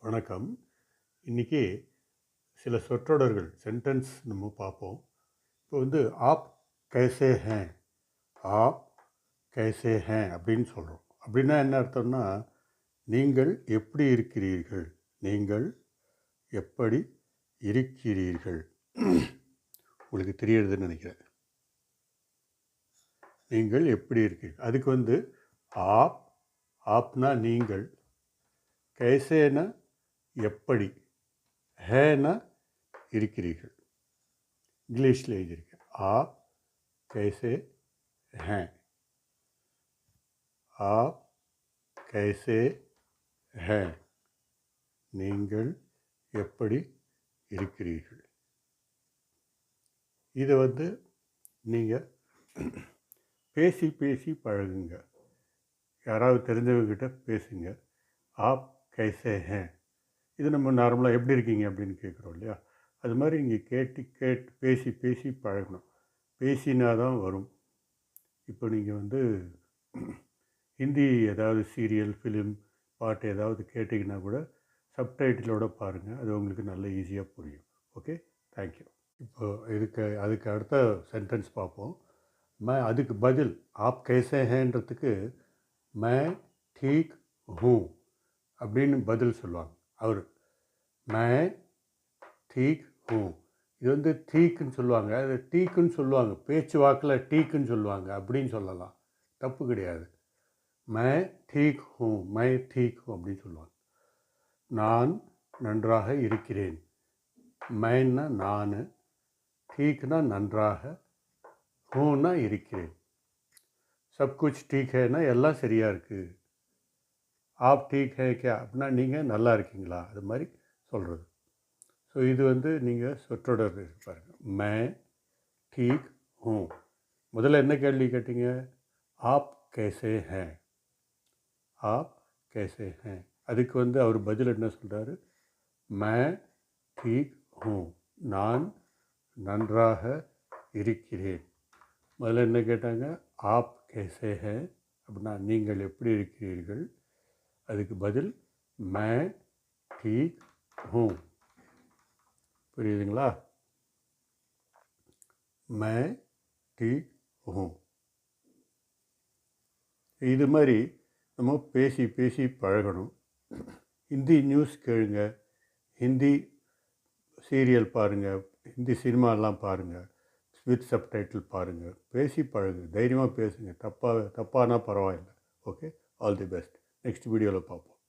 வணக்கம். இன்றைக்கி சில சொற்றொடர்கள் சென்டென்ஸ் நம்ம பார்ப்போம். இப்போ வந்து ஆப் கைசே ஹேன், ஆப் கைசே ஹேன் அப்படின்னு சொல்கிறோம். அப்படின்னா என்ன அர்த்தம்னா, நீங்கள் எப்படி இருக்கிறீர்கள், நீங்கள் எப்படி இருக்கிறீர்கள். உங்களுக்கு தெரியறதுன்னு நினைக்கிறேன். நீங்கள் எப்படி இருக்கீர்கள், அதுக்கு வந்து ஆப், ஆப்னா நீங்கள், கைசேனா எப்படி, ஹேனா இருக்கிறீர்கள். இங்கிலீஷில் எழுதியிருக்கு. ஆப் கைசே ஹேன், ஆப் கைசே ஹேன், நீங்கள் எப்படி இருக்கிறீர்கள். இதை வந்து நீங்கள் பேசி பேசி பழகுங்க. யாராவது தெரிஞ்சவங்ககிட்ட பேசுங்க. ஆப் கைசே ஹேன், இது நம்ம நார்மலாக எப்படி இருக்கீங்க அப்படின்னு கேட்குறோம் இல்லையா, அது மாதிரி இங்கே கேட்டு பேசி பேசி பழகணும். பேசினா தான் வரும். இப்போ நீங்கள் வந்து ஹிந்தி ஏதாவது சீரியல், ஃபிலிம், பாட்டு ஏதாவது கேட்டிங்கன்னா கூட சப்டைட்டிலோடு பாருங்கள். அது உங்களுக்கு நல்ல ஈஸியாக புரியும். Okay, thank you. இப்போ அதுக்கு அடுத்த சென்டென்ஸ் பார்ப்போம். அதுக்கு பதில் ஆப் கைசே ஹேன்றதுக்கு மை டீக் ஹூ அப்படின்னு பதில் சொல்லுவாங்க. அவர் மை டீக் ஹூ, இது வந்து டீக்குன்னு சொல்லுவாங்க, அது டீக்குன்னு சொல்லுவாங்க, பேச்சு வாக்கில் டீக்குன்னு சொல்லுவாங்க, அப்படின்னு சொல்லலாம், தப்பு கிடையாது. மை டீக் ஹூ, மை டீக் ஹூ அப்படின்னு சொல்லுவாங்க. நான் நன்றாக இருக்கிறேன். மைன்னா நான், டீக்னா நன்றாக, ஹூன்னா இருக்கிறேன். சப் குச் டீக் ஹேனா எல்லாம் சரியாக இருக்குது. ஆப் டீக் ஹே கே அப்படின்னா நீங்கள் நல்லா இருக்கீங்களா, அது மாதிரி சொல்கிறது. ஸோ இது வந்து நீங்கள் சொற்றொடர் பாருங்கள். மை டீக் ஹூ, முதல்ல என்ன கேள்வி கேட்டீங்க, ஆப் கேசே ஹேன், ஆப் கேசே ஹேன். அதுக்கு வந்து அவர் பதில் என்ன சொல்கிறாரு, மை டீக் ஹூ, நான் நன்றாக இருக்கிறேன். முதல்ல என்ன கேட்டாங்க, ஆப் கேசே ஹேன் அப்படின்னா நீங்கள் எப்படி இருக்கிறீர்கள். அதுக்கு பதில் மை டீக் ஹூ. புரியுதுங்களா? மை டீக் ஹூ. இது மாதிரி நம்ம பேசி பேசி பழகணும். ஹிந்தி நியூஸ் கேளுங்க, ஹிந்தி சீரியல் பாருங்கள், ஹிந்தி சினிமாலாம் பாருங்கள், வித் சப்டைட்டில் பாருங்கள். பேசி பழகு, தைரியமாக பேசுங்க. தப்பானா பரவாயில்லை. Okay, all the best. Next வீடியோவில் பார்ப்போம்.